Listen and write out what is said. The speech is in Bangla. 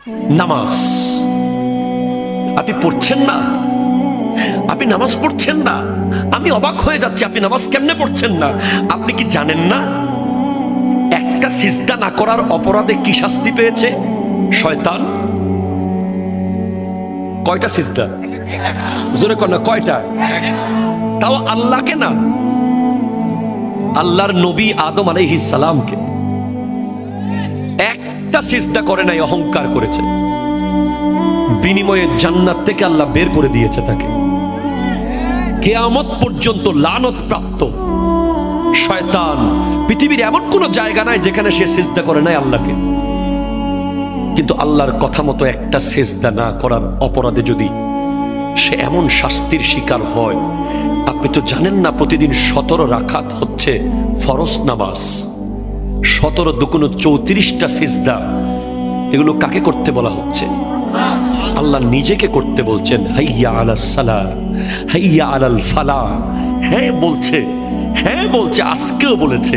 নামাজ আপনি পড়ছেন না, আপনি নামাজ পড়ছেন না। আমি অবাক হয়ে যাচ্ছি, আপনি নামাজ কেমনে পড়ছেন না? আপনি কি জানেন না একটা সিজদা না করার অপরাধে কি শাস্তি পেয়েছে শয়তান? কয়টা সিজদা? জোরে কর না, কয়টা? তাও আল্লাহকে না, আল্লাহর নবী আদম আলাইহিস সালামকে একটা সিজদা করে নাই, অহংকার করেছে। বিনিময়ে জান্নাত থেকে আল্লাহ বের করে দিয়েছে তাকে। কিয়ামত পর্যন্ত লানত প্রাপ্ত শয়তান। পৃথিবীর এমন কোন জায়গা নাই যেখানে সে সিজদা করে নাই আল্লাহকে। কিন্তু আল্লাহর কথা মতো একটা সিজদা না করার অপরাধে যদি সে এমন শাস্তির শিকার হয়, আপনি তো জানেন না প্রতিদিন 17 রাকাত হচ্ছে ফরজ নামাজ, 17 দুগুণ 34টা সিজদা। এগুলো কাকে করতে বলা হচ্ছে? আল্লাহ নিজেকে করতে বলছেন। হাইয়া আলাস সালাহ, হাইয়া আলাল ফালাহ। হ্যাঁ বলছে, হ্যাঁ বলছে, আজকেও বলেছে।